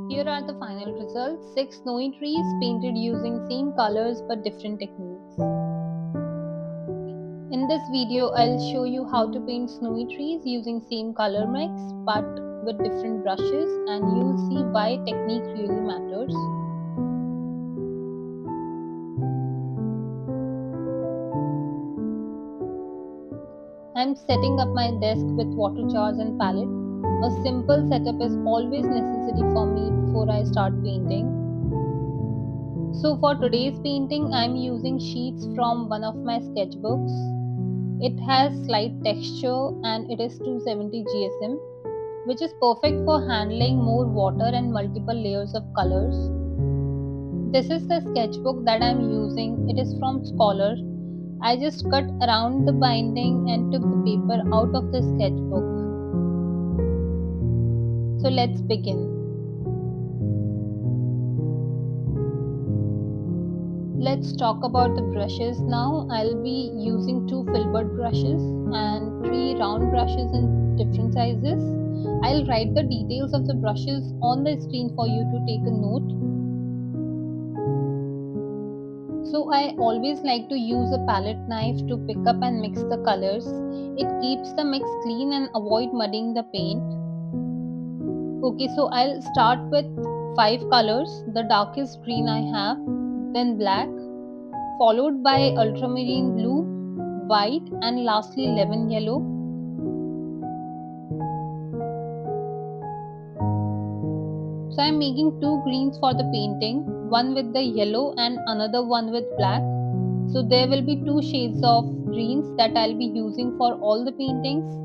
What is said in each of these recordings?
Here are the final results: 6 snowy trees painted using same colors but different techniques. In this video, I'll show you how to paint snowy trees using same color mix but with different brushes, and you'll see why technique really matters. I'm setting up my desk with water jars and palette. A simple setup is always necessary for me before I start painting. So for today's painting, I'm using sheets from one of my sketchbooks. It has slight texture and it is 270 GSM, which is perfect for handling more water and multiple layers of colors. This is the sketchbook that I'm using. It is from Scholar. I just cut around the binding and took the paper out of the sketchbook. So let's begin. Let's talk about the brushes now. I'll be using 2 filbert brushes and 3 round brushes in different sizes. I'll write the details of the brushes on the screen for you to take a note. So I always like to use a palette knife to pick up and mix the colors. It keeps the mix clean and avoid muddying the paint. Okay, so I'll start with 5 colors. The darkest green I have, then black, followed by ultramarine blue, white, and lastly lemon yellow. So I'm making 2 greens for the painting, one with the yellow and another one with black. So there will be 2 shades of greens that I'll be using for all the paintings.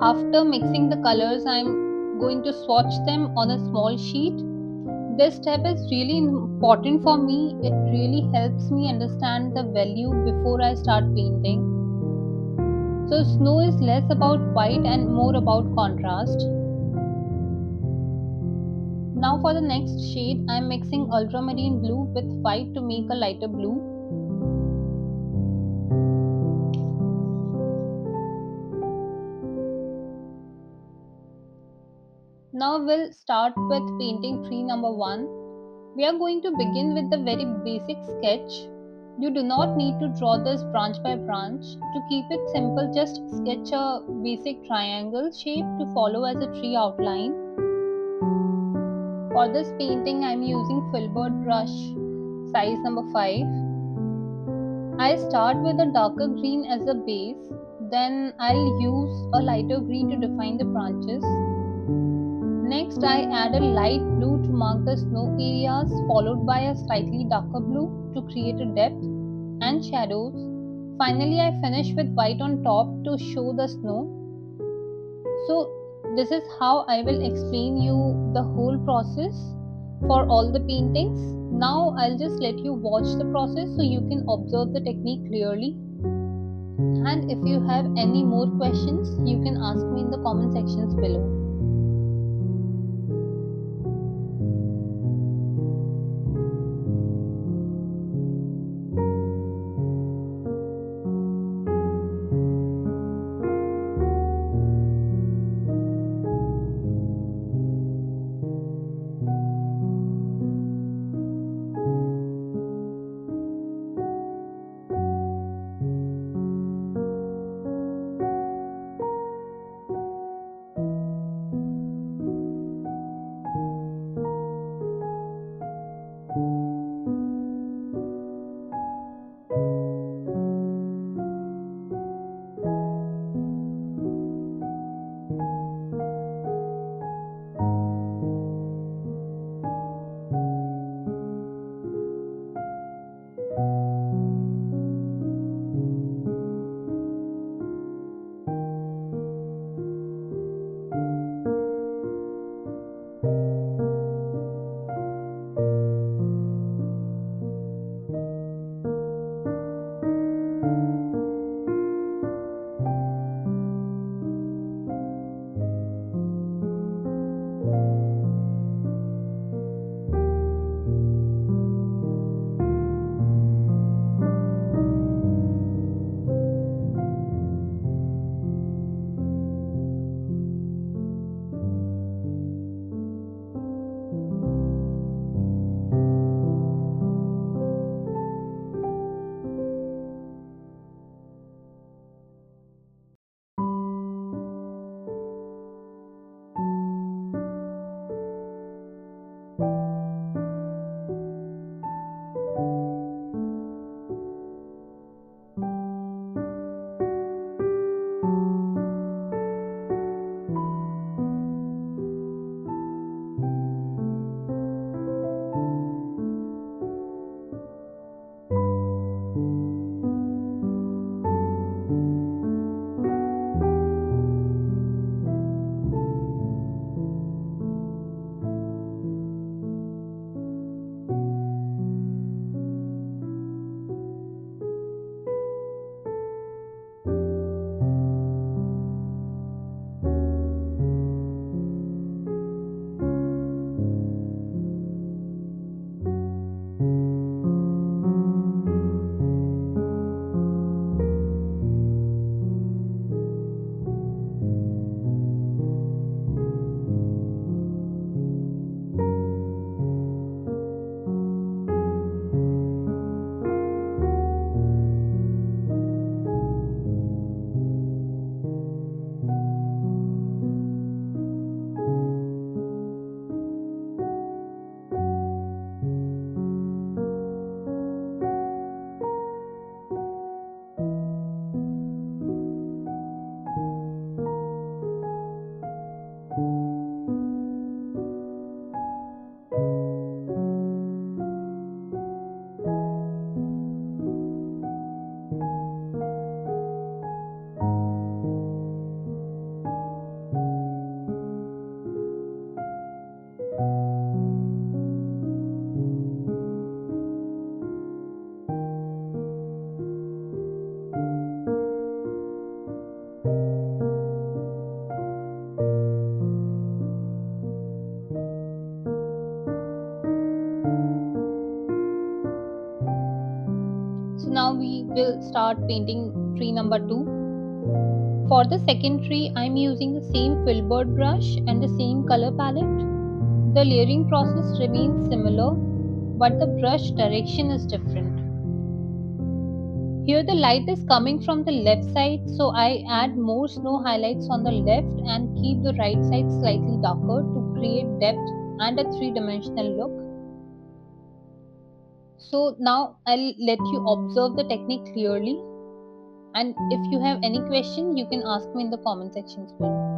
After mixing the colors, I'm going to swatch them on a small sheet. This step is really important for me. It really helps me understand the value before I start painting. So snow is less about white and more about contrast. Now for the next shade, I am mixing ultramarine blue with white to make a lighter blue. Now we'll start with painting tree number 1. We are going to begin with the very basic sketch. You do not need to draw this branch by branch. To keep it simple, just sketch a basic triangle shape to follow as a tree outline. For this painting, I am using filbert brush size number 5. I start with a darker green as a base, then I'll use a lighter green to define the branches. Next, I add a light blue to mark the snow areas, followed by a slightly darker blue to create a depth and shadows. Finally, I finish with white on top to show the snow. So, this is how I will explain you the whole process for all the paintings. Now, I'll just let you watch the process so you can observe the technique clearly. And if you have any more questions, you can ask me in the comment sections below. So now we will start painting tree number 2. For the second tree, I'm using the same filbert brush and the same color palette. The layering process remains similar, but the brush direction is different. Here the light is coming from the left side, so I add more snow highlights on the left and keep the right side slightly darker to create depth and a three-dimensional look. So now I'll let you observe the technique clearly, and if you have any question you can ask me in the comment sections below.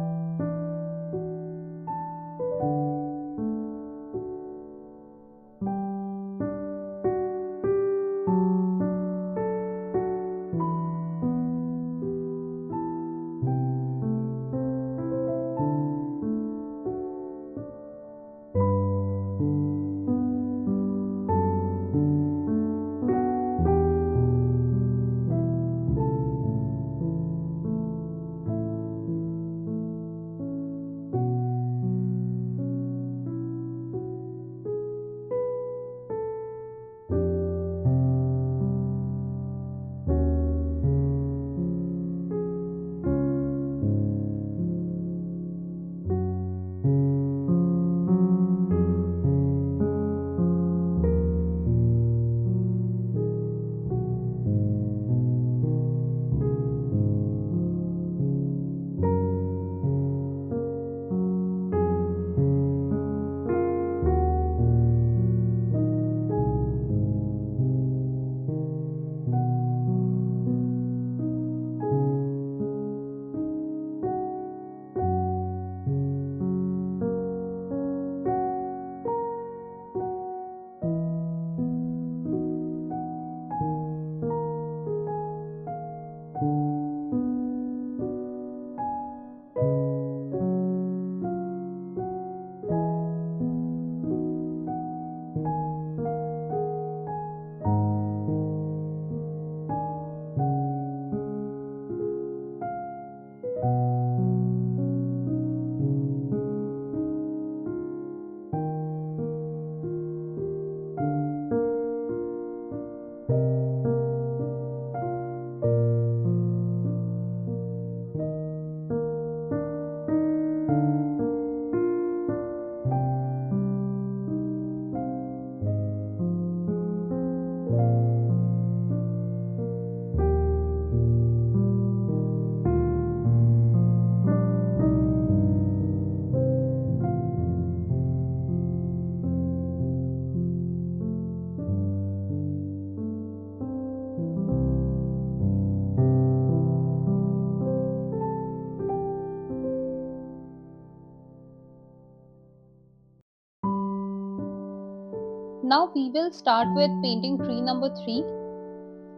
Now we will start with painting tree number 3.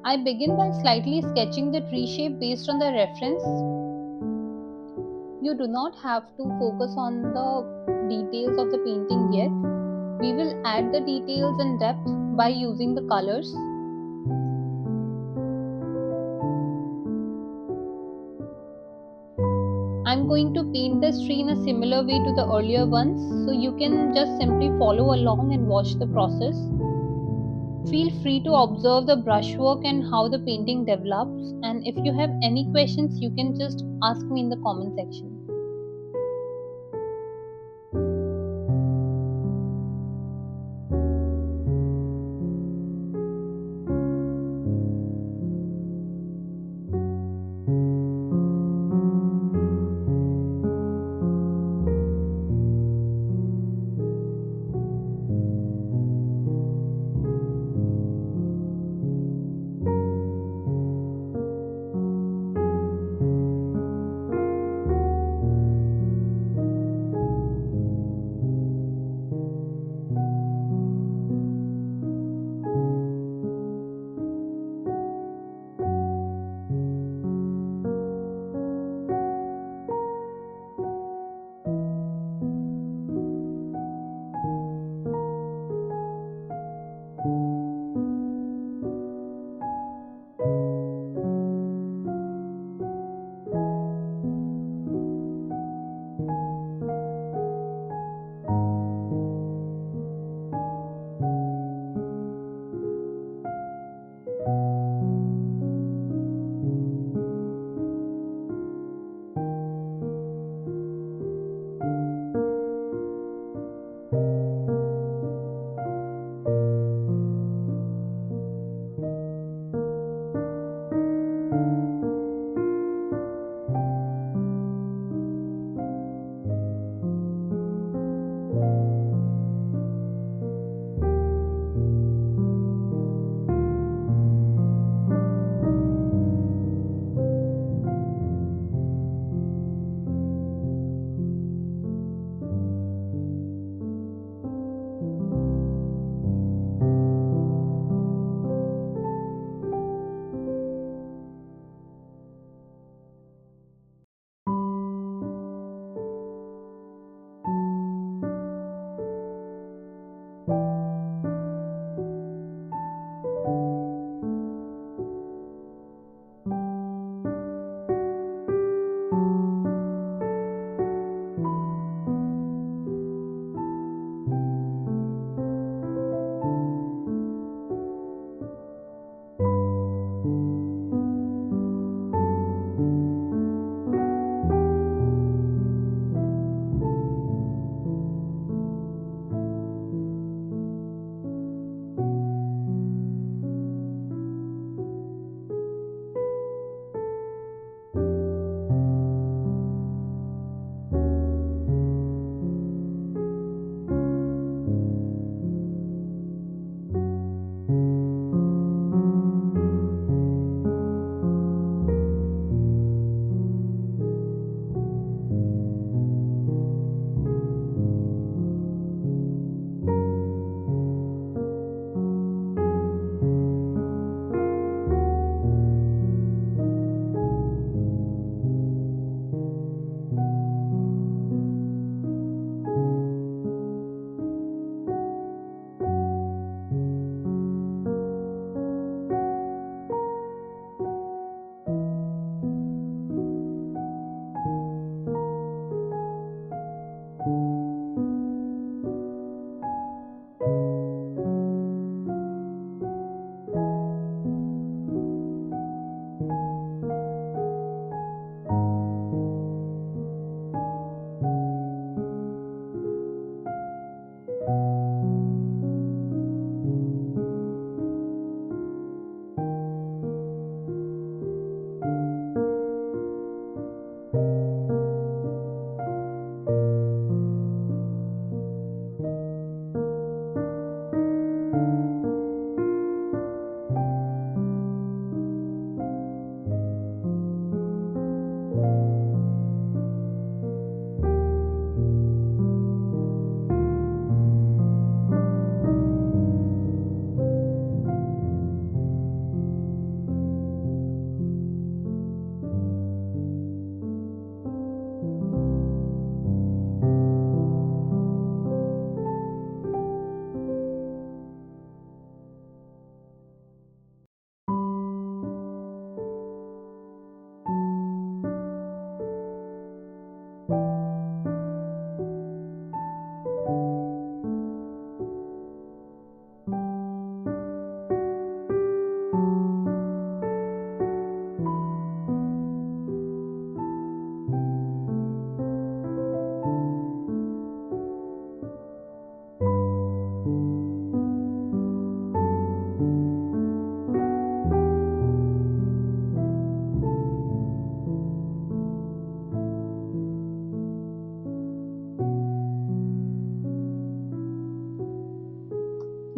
I begin by slightly sketching the tree shape based on the reference. You do not have to focus on the details of the painting yet. We will add the details and depth by using the colors. I'm going to paint this tree in a similar way to the earlier ones, so you can just simply follow along and watch the process. Feel free to observe the brushwork and how the painting develops, and if you have any questions you can just ask me in the comment section.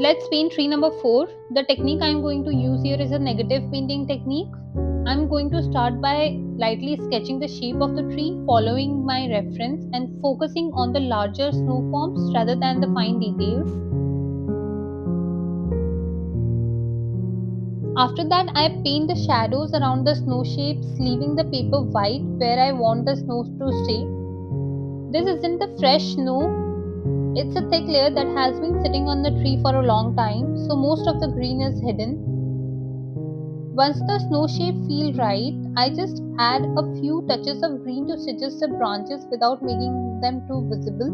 Let's paint tree number 4. The technique I'm going to use here is a negative painting technique. I'm going to start by lightly sketching the shape of the tree, following my reference and focusing on the larger snow forms rather than the fine details. After that, I paint the shadows around the snow shapes, leaving the paper white where I want the snow to stay. This isn't the fresh snow, it's a thick layer that has been sitting on the tree for a long time, so most of the green is hidden. Once the snow shape feels right, I just add a few touches of green to suggest the branches without making them too visible.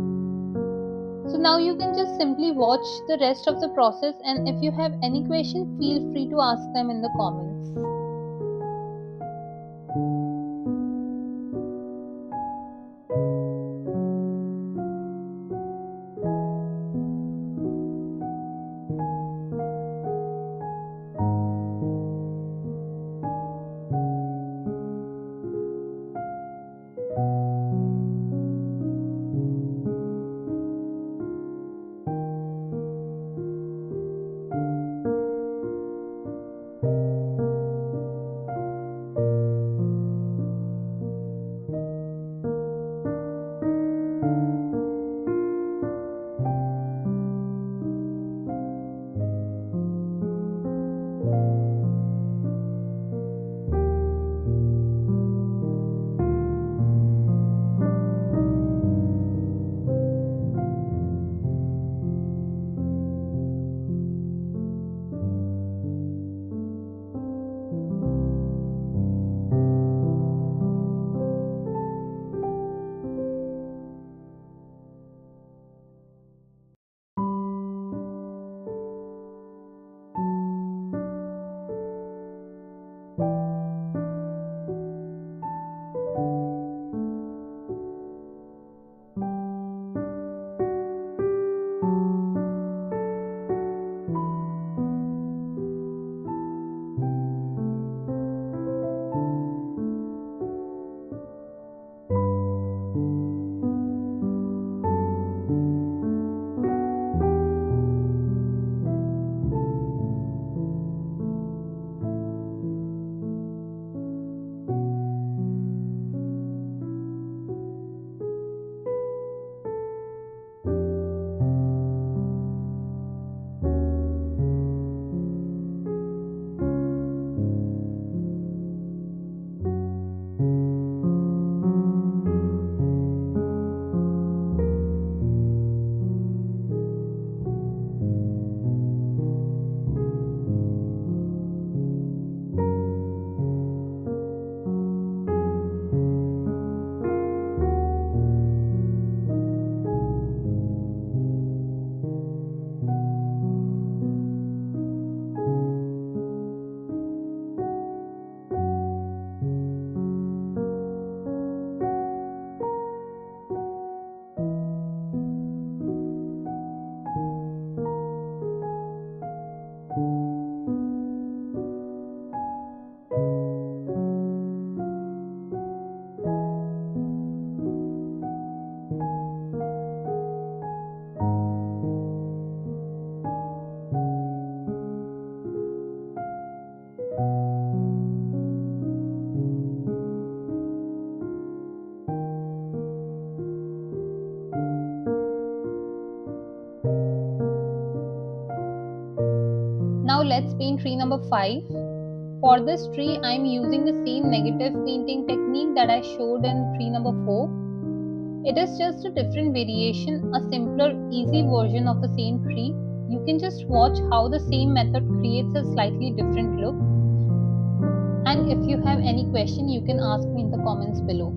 So now you can just simply watch the rest of the process, and if you have any question, feel free to ask them in the comments. Now let's paint tree number 5. For this tree, I am using the same negative painting technique that I showed in tree number 4. It is just a different variation, a simpler, easy version of the same tree. You can just watch how the same method creates a slightly different look. And if you have any question, you can ask me in the comments below.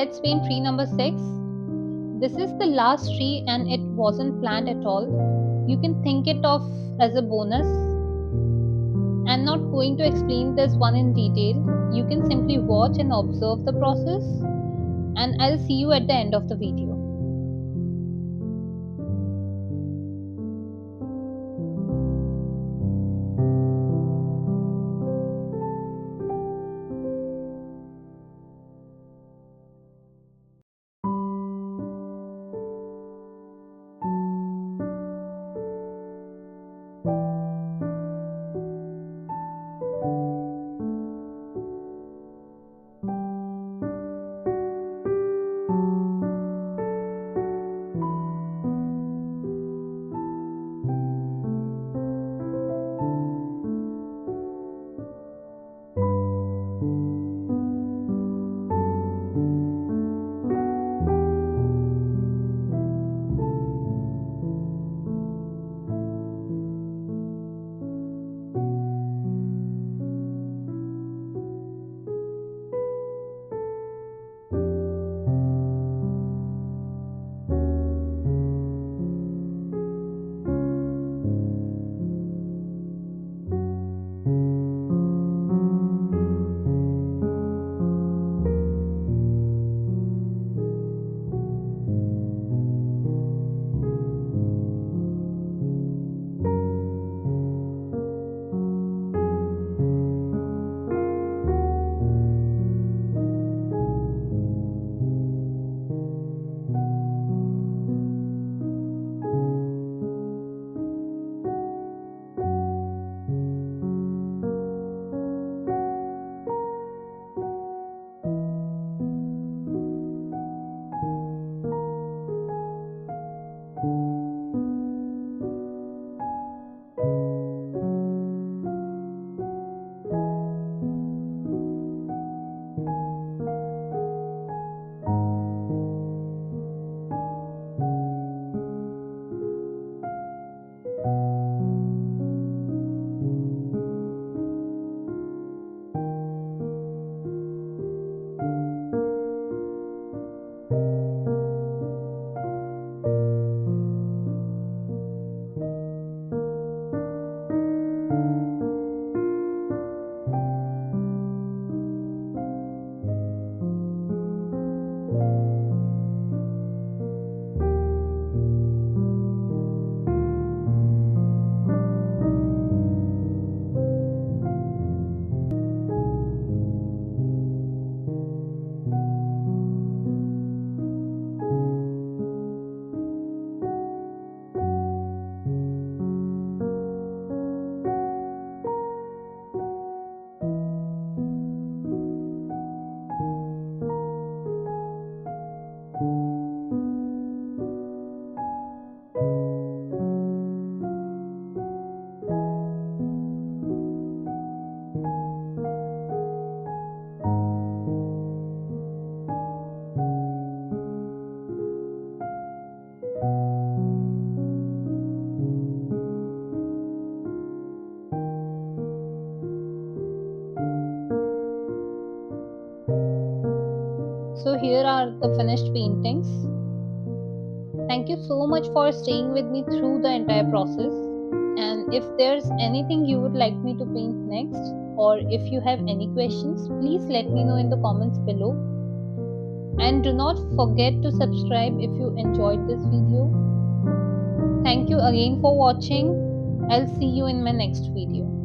let's paint tree number 6. This is the last tree and it wasn't planned at all. You can think it of as a bonus. I'm not going to explain this one in detail. You can simply watch and observe the process, and I'll see you at the end of the video. So here are the finished paintings. Thank you so much for staying with me through the entire process. And if there's anything you would like me to paint next, or if you have any questions, please let me know in the comments below. And do not forget to subscribe if you enjoyed this video. Thank you again for watching. I'll see you in my next video.